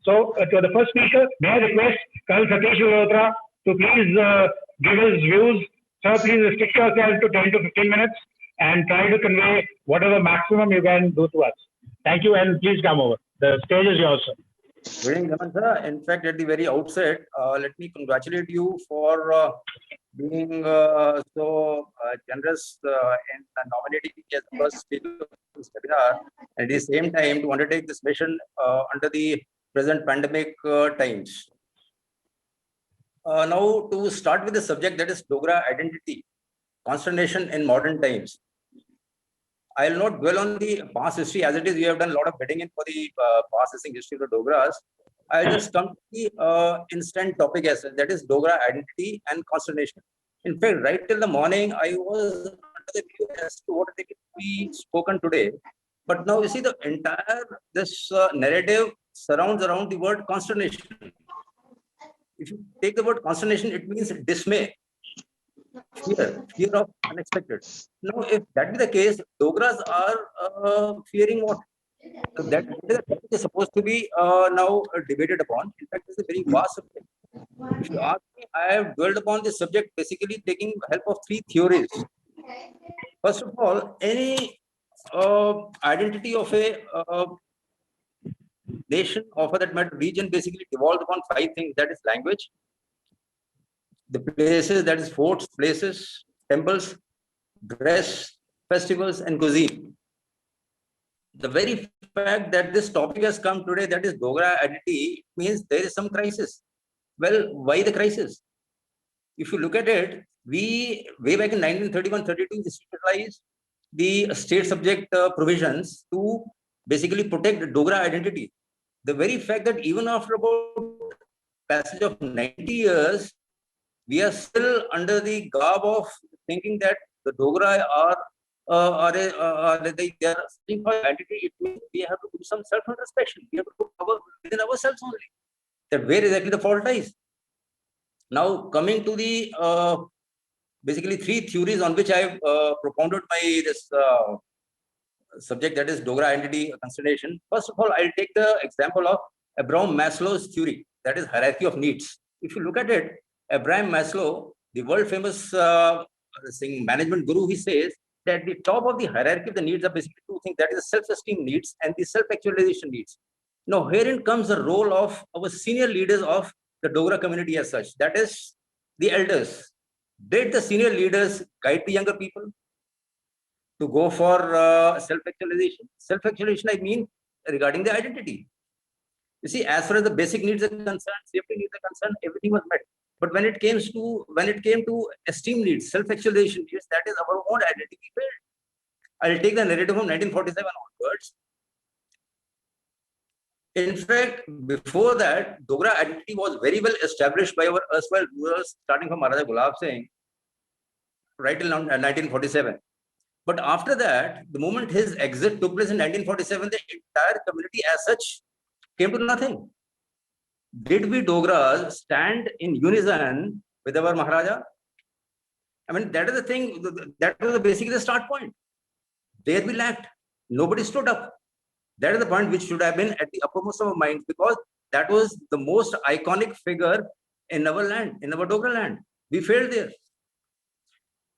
So to the first speaker, may I request Colonel Satish Malhotra to please give his views. Sir, please restrict yourself to 10 to 15 minutes and try to convey whatever maximum you can do to us. Thank you, and please come over. The stage is yours, sir. Good evening, sir. In fact, at the very outset, let me congratulate you for being so generous in nominating me as the first speaker of this webinar, and at the same time to undertake this mission under the present pandemic times. Now, to start with the subject, that is Dogra identity, consternation in modern times. I will not dwell on the past history as it is. We have done a lot of bedding in for the past history of the Dogras. I'll just come to the instant topic as well, that is Dogra identity and consternation. In fact, right till the morning, I was under the view as to what is to be spoken today. But now you see the entire this narrative surrounds around the word consternation. If you take the word consternation, it means dismay, fear of unexpected. Now, if that be the case, Dogras are fearing what? So that is supposed to be now debated upon. In fact, it's a very vast subject. If you ask me, I have dwelled upon this subject basically taking help of three theories. First of all, any identity of a nation, or for that matter, region, basically devolved upon five things. That is language, the places, that is forts, places, temples, dress, festivals, and cuisine. The very fact that this topic has come today, that is Dogra identity, means there is some crisis. Well, why the crisis? If you look at it, we way back in 1931-32 institutionalized the state subject provisions to basically protect Dogra identity. The very fact that even after about passage of 90 years, we are still under the garb of thinking that the Dogra are they are seeking for identity. It means we have to do some self-introspection. We have to look within ourselves only, that where exactly the fault lies. Now, coming to the basically three theories on which I have propounded my this subject, that is Dogra identity consideration. First of all, I'll take the example of Abraham Maslow's theory, that is hierarchy of needs. If you look at it, Abraham Maslow, the world famous management guru, he says that the top of the hierarchy of the needs are basically two things, that is the self-esteem needs and the self-actualization needs. Now, herein comes the role of our senior leaders of the Dogra community as such, that is the elders. Did the senior leaders guide the younger people to go for self-actualization? Self-actualization, I mean, regarding the identity. You see, as far as the basic needs are concerned, safety needs are concerned, everything was met. But when it came to esteem needs, self-actualization needs, that is our own identity, we failed. I'll take the narrative from 1947 onwards. In fact, before that, Dogra identity was very well established by our erstwhile rulers, starting from Maharaja Gulab Singh, right till 1947. But after that, the moment his exit took place in 1947, the entire community as such came to nothing. Did we Dogras stand in unison with our Maharaja? I mean, that is the thing, that was basically the start point. There we lacked. Nobody stood up. That is the point which should have been at the uppermost of our minds, because that was the most iconic figure in our land, in our Dogra land. We failed there.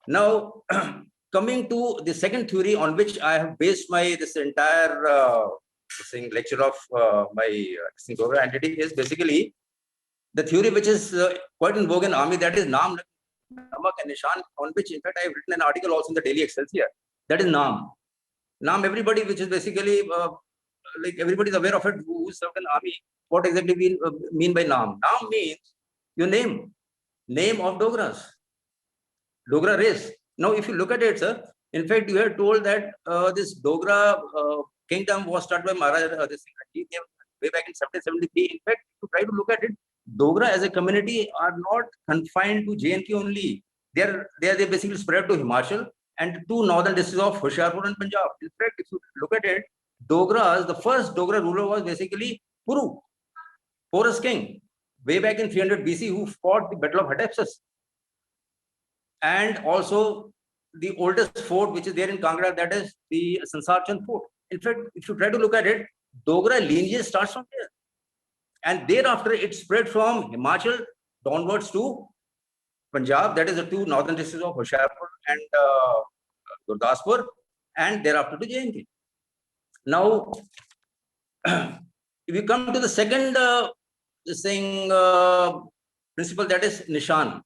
Now, coming to the second theory on which I have based my this entire lecture of my Dogra entity is basically the theory which is quite in vogue in army, that is Naam, Namak and Nishan, on which in fact I have written an article also in the Daily Excelsior. That is Naam. Naam, everybody, which is basically like everybody is aware of it who served in army. What exactly we mean by Naam? Naam means your name of Dogras, Dogra race. Now, if you look at it, sir, in fact, you are told that this Dogra kingdom was started by Maharaja way back in 1773. In fact, if you try to look at it, Dogra as a community are not confined to J&K only. They are basically spread to Himachal and two northern districts of Hoshiarpur and Punjab. In fact, if you look at it, Dogras, the first Dogra ruler was basically Puru, Porus king, way back in 300 BC, who fought the Battle of Hatepsus. And also the oldest fort which is there in Kangra, that is the Sansar Chand fort. In fact, if you try to look at it, Dogra lineage starts from there. And thereafter, it spread from Himachal downwards to Punjab, that is the two northern districts of Hoshiarpur and Gurdaspur, and thereafter to J&K. Now, if you come to the second principle, that is Nishan.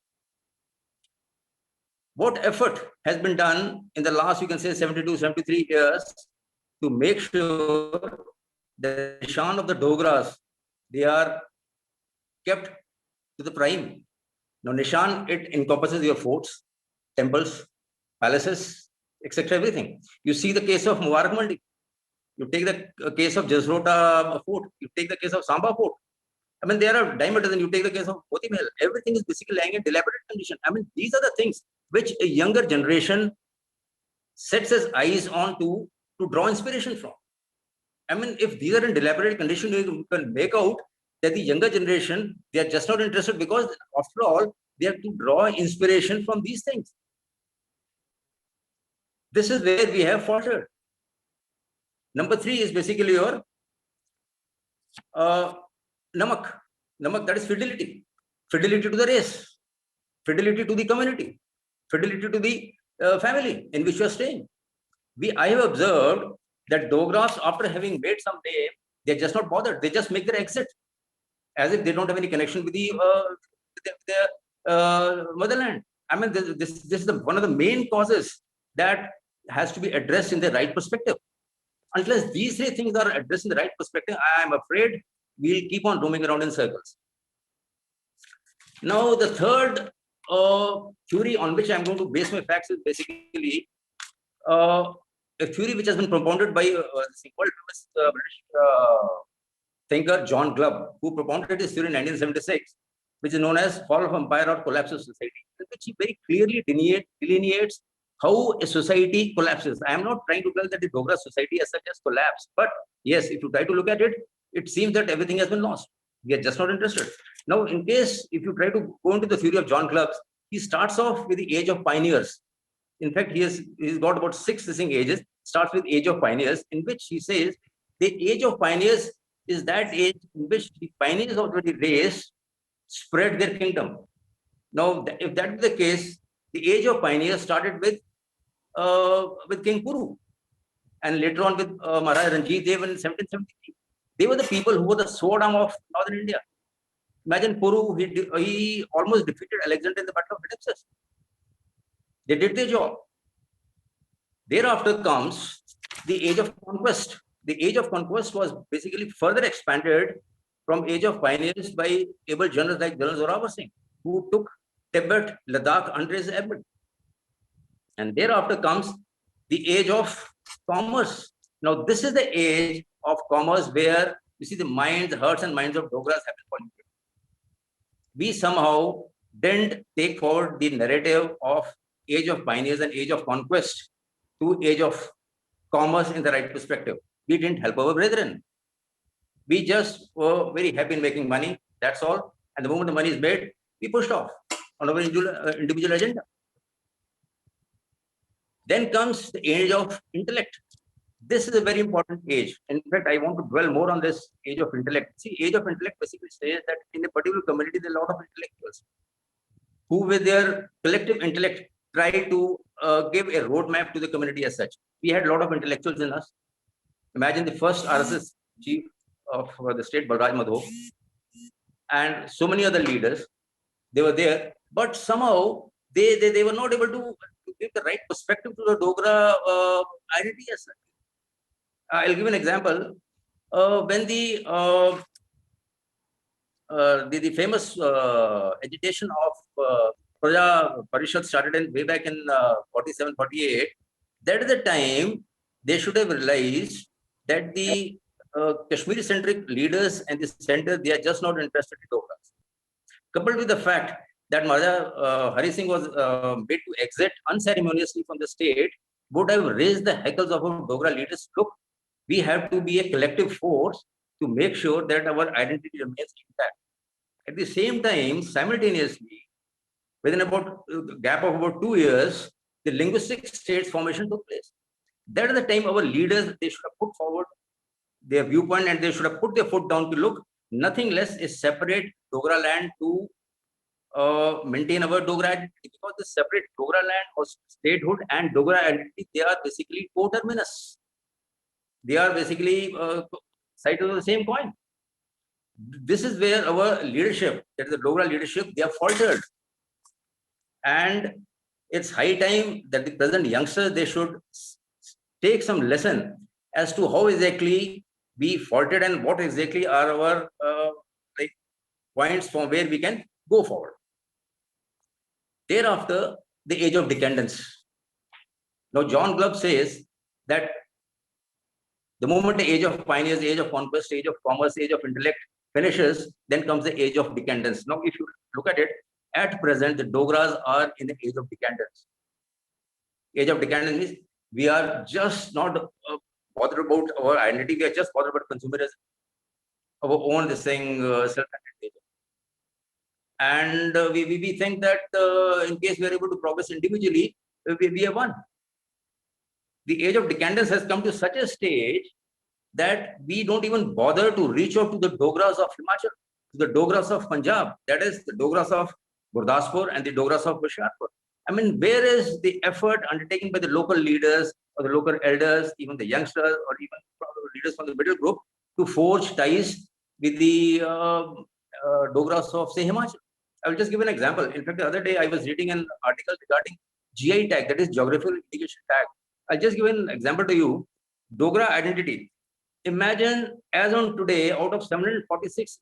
What effort has been done in the last, you can say, 72, 73 years to make sure the Nishan of the Dogras, they are kept to the prime. Now, Nishan, it encompasses your forts, temples, palaces, etc. Everything. You see the case of Mubarak Mandi. You take the case of Jasrota Fort. You take the case of Samba Fort. I mean, there are diameters, and you take the case of Moti Mahal. Everything is basically lying in dilapidated condition. I mean, these are the things which a younger generation sets its eyes on to draw inspiration from. I mean, if these are in dilapidated condition, you can make out that the younger generation, they are just not interested because, after all, they have to draw inspiration from these things. This is where we have faltered. Number 3 is basically your namak. Namak, that is fidelity. Fidelity to the race, fidelity to the community, fidelity to the family in which you are staying. I have observed that Dogras, after having made some name, they are just not bothered. They just make their exit as if they don't have any connection with the motherland. I mean, this is one of the main causes that has to be addressed in the right perspective. Unless these 3 things are addressed in the right perspective, I am afraid we'll keep on roaming around in circles. Now, the third theory on which I'm going to base my facts is basically a theory which has been propounded by British thinker John Glubb, who propounded this theory in 1976, which is known as fall of empire or collapse of society, which he very clearly delineates how a society collapses. I am not trying to tell that the Dogra society as such has collapsed, but yes, if you try to look at it, it seems that everything has been lost. We are just not interested. Now, in case, if you try to go into the theory of John Glubb, he starts off with the age of pioneers. In fact, he's got about 6 distinct ages, starts with age of pioneers, in which he says the age of pioneers is that age in which the pioneers of the race spread their kingdom. Now, if that is the case, the age of pioneers started with King Puru, and later on with Maharaja Ranjit Dev in 1773. They were the people who were the sword arm of northern India. Imagine Puru, he almost defeated Alexander in the Battle of Hidipsus. They did their job. Thereafter comes the age of conquest. The age of conquest was basically further expanded from age of pioneers by able generals like General Zorawar Singh, who took Tibet, Ladakh under his abode. And thereafter comes the age of commerce. Now, this is the age of commerce where you see the minds, hearts and minds of Dogras have been polluted. We somehow didn't take forward the narrative of age of pioneers and age of conquest to age of commerce in the right perspective. We didn't help our brethren. We just were very happy in making money, that's all. And the moment the money is made, we pushed off on our individual agenda. Then comes the age of intellect. This is a very important age. In fact, I want to dwell more on this age of intellect. See, age of intellect basically says that in a particular community, there are a lot of intellectuals who, with their collective intellect, try to give a roadmap to the community as such. We had a lot of intellectuals in us. Imagine the first RSS chief of the state, Balraj Madho, and so many other leaders. They were there, but somehow they were not able to give the right perspective to the Dogra identity as such. I'll give an example. When the famous agitation of Praja Parishad started in way back in 47, 48, that is the time they should have realized that the Kashmiri-centric leaders and the center, they are just not interested in Dogras. Coupled with the fact that Maharaja Hari Singh was made to exit unceremoniously from the state, would have raised the hackles of our Dogra leaders. Look, we have to be a collective force to make sure that our identity remains intact. At the same time, simultaneously, within about a gap of about 2 years, the linguistic states formation took place. That is the time our leaders, they should have put forward their viewpoint and they should have put their foot down to look. nothing less is separate Dogra land to maintain our Dogra identity, because the separate Dogra land or statehood and Dogra identity, they are basically coterminous. They are basically sides of the same coin. This is where our leadership, that is the Dogra leadership, they have faltered. And it's high time that the present youngsters, they should take some lesson as to how exactly we faltered and what exactly are our like points from where we can go forward. Thereafter, the age of decadence. Now, John Glubb says that the moment the age of pioneers, age of conquest, age of commerce, age of intellect finishes, then comes the age of decadence. Now, if you look at it, at present, the Dogras are in the age of decadence. Age of decadence means we are just not bothered about our identity, we are just bothered about consumerism, our own this thing, self-centered. And we think that in case we are able to progress individually, we have won. The age of decadence has come to such a stage that we don't even bother to reach out to the Dogras of Himachal, to the Dogras of Punjab, that is the Dogras of Gurdaspur and the Dogras of Hoshiarpur. I mean, where is the effort undertaken by the local leaders or the local elders, even the youngsters or even leaders from the middle group, to forge ties with the Dogras of, say, Himachal? I will just give an example. In fact, the other day I was reading an article regarding GI tag, that is geographical indication tag. I'll just give an example to you. Dogra identity. Imagine, as on today, out of 746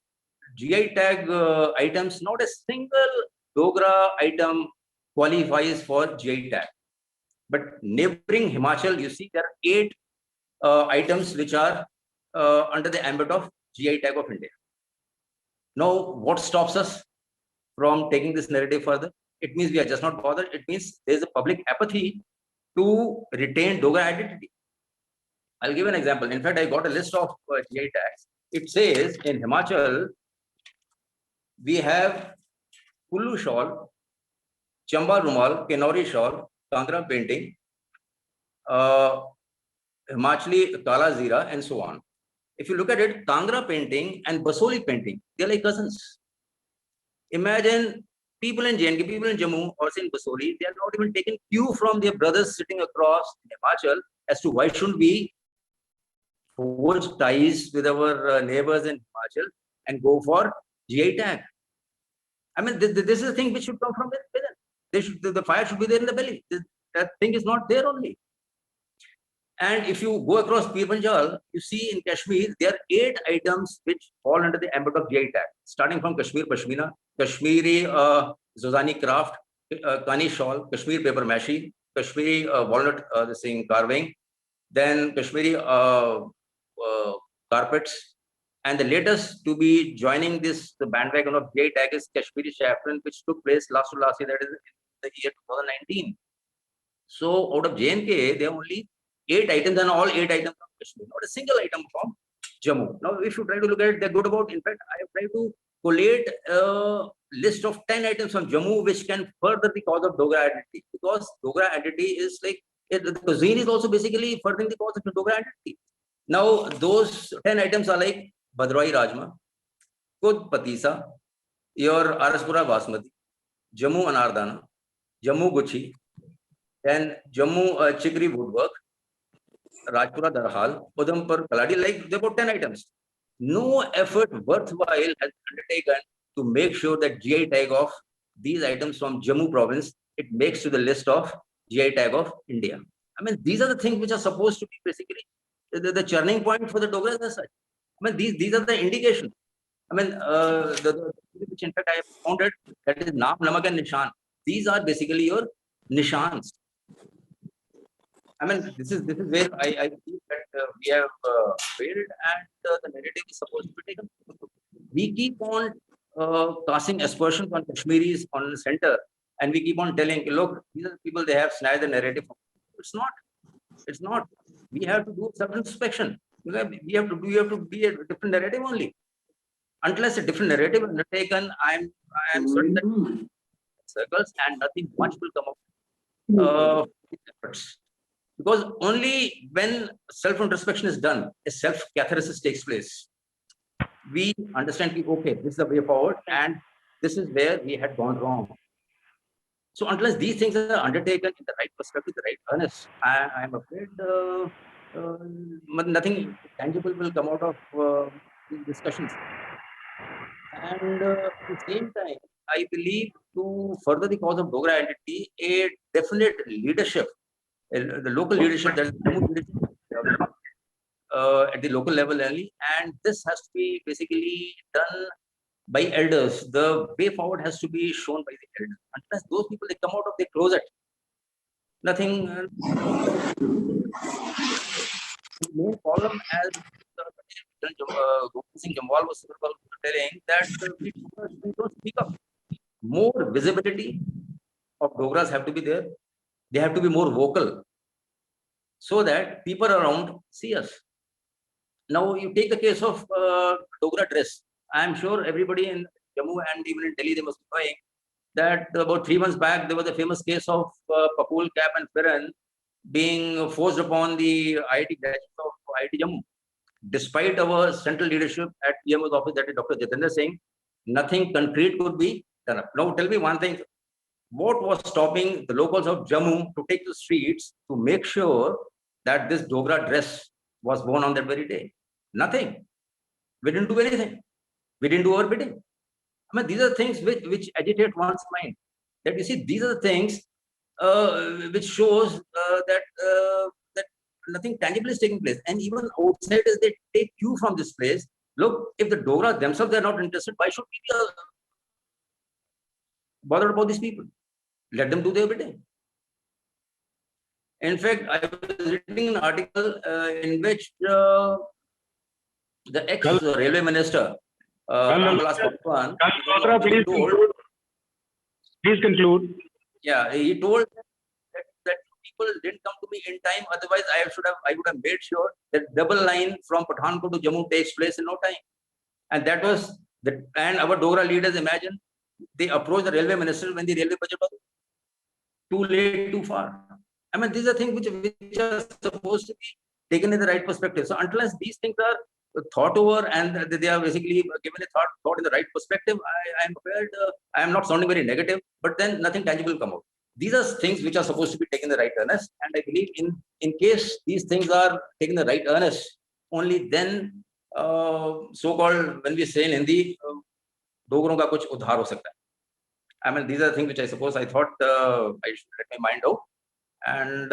GI tag items, not a single Dogra item qualifies for GI tag. But neighboring Himachal, you see, there are 8 items which are under the ambit of GI tag of India. Now, what stops us from taking this narrative further? It means we are just not bothered. It means there is a public apathy to retain Dogra identity. I'll give an example. In fact, I got a list of GI tags. It says in Himachal, we have Kullu shawl, Chamba rumal, Kenori shawl, Kangra painting, Himachali Kala Zira, and so on. If you look at it, Kangra painting and Basoli painting, they're like cousins. Imagine people in J&K, people in Jammu or in Basoli, they are not even taking cue from their brothers sitting across in Himachal as to why shouldn't we forge ties with our neighbors in Himachal and go for GI tag. I mean, this is a thing which should come from within. The fire should be there in the belly. That thing is not there only. And if you go across Pir Panjal, you see in Kashmir, there are 8 items which fall under the ambit of GI tag, starting from Kashmir Pashmina, Kashmiri Zozani craft, Kani shawl, Kashmir paper mashi, Kashmiri walnut carving, then Kashmiri carpets, and the latest to be joining the bandwagon of GI tag is Kashmiri saffron, which took place last year, that is in the year 2019. So out of J&K, there are only 8 items, and all 8 items from Kashmir, not a single item from Jammu. Now, if you try to look at it, they're good about. In fact, I have tried to collate a list of 10 items from Jammu which can further the cause of Dogra identity, because Dogra identity is like, the cuisine is also basically furthering the cause of the Dogra identity. Now, those 10 items are like Bhadroi Rajma, Kud Patisa, your Araspura Basmati, Jammu Anardana, Jammu Guchi, then Jammu Chikri woodwork, Rajpura Darhal, Udampur Kaladi, like there about 10 items. No effort worthwhile has undertaken to make sure that GI tag of these items from Jammu province, it makes to the list of GI tag of India. I mean, these are the things which are supposed to be basically the churning point for the Dogras as such. I mean, these are the indications. I mean, which in fact I have found it, that is Naam, Namak and Nishan. These are basically your Nishans. I mean, this is where I feel that we have failed, and the narrative is supposed to be taken. We keep on casting aspersions on Kashmiris on the center, and we keep on telling, look, these are people, they have snatched the narrative. It's not. It's not. We have to do self-inspection. We have to be a different narrative only. Unless a different narrative is undertaken, I am certain that circles and nothing much will come up efforts. Because only when self-introspection is done, a self-catharsis takes place. we understand, okay, this is the way forward, and this is where we had gone wrong. So unless these things are undertaken in the right perspective, the right earnest, I'm afraid nothing tangible will come out of these discussions. And at the same time, I believe to further the cause of Dogra identity, a definite leadership, the local leadership, that is at the local level only, and this has to be basically done by elders. The way forward has to be shown by the elders. Unless those people they come out of the closet, nothing. The main problem, as Gopal Singh Jamwal was telling, that we don't speak up. More visibility of Dogras have to be there. They have to be more vocal so that people around see us. Now, you take the case of Dogra dress. I'm sure everybody in Jammu and even in Delhi, they must be knowing that about 3 months back, there was a famous case of Pakul, Cap and Ferran being forced upon the IIT graduates of IIT Jammu. Despite our central leadership at PMO's office, that is Dr. Jitendra saying, nothing concrete could be done up. Now, tell me one thing. What was stopping the locals of Jammu to take the streets to make sure that this Dogra dress was worn on that very day? Nothing. We didn't do anything. We didn't do our bidding. I mean, these are things which agitate one's mind. That you see, these are the things which shows that nothing tangible is taking place. And even outsiders, they take cue from this place. Look, if the Dogra themselves they are not interested, why should we be bothered about these people? Let them do their bidding. In fact, I was reading an article in which the ex-railway minister, please conclude. Yeah, he told that people didn't come to me in time. Otherwise, I would have made sure that double line from Pathankot to Jammu takes place in no time. And that was and our Dogra leaders, imagine, they approached the railway minister when the railway budget was too late, too far. I mean, these are things which are supposed to be taken in the right perspective. So unless these things are thought over and they are basically given a thought in the right perspective, I am afraid I am not sounding very negative, but then nothing tangible will come out. These are things which are supposed to be taken in the right earnest. And I believe in case these things are taken in the right earnest, only then so-called, when we say in Hindi, Dogron ka kuch udhar ho sakta hai. I mean, these are things which I suppose I thought I should let my mind out. And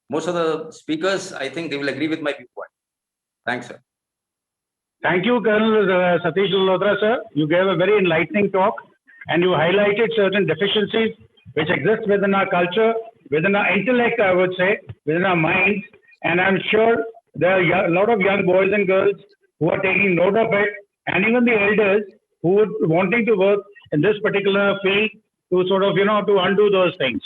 most of the speakers, I think they will agree with my viewpoint. Thanks, sir. Thank you, Colonel Satish Lalodra, sir. You gave a very enlightening talk and you highlighted certain deficiencies which exist within our culture, within our intellect, I would say, within our minds. And I'm sure there are a lot of young boys and girls who are taking note of it, and even the elders who would wanting to work in this particular field to sort of, to undo those things.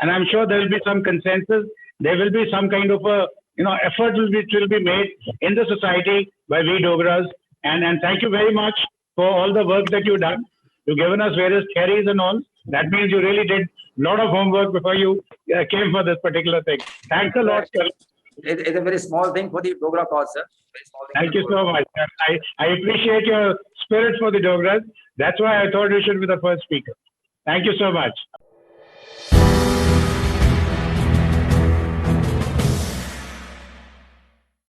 And I'm sure there will be some consensus. There will be some kind of a, effort which will be made in the society by we Dogras. And thank you very much for all the work that you've done. You've given us various theories and all. That means you really did a lot of homework before you came for this particular thing. Thanks a lot, sir. It's a very small thing for the Dogra cause, sir. Thank you so much. I appreciate your spirit for the Dogras. That's why I thought you should be the first speaker. Thank you so much.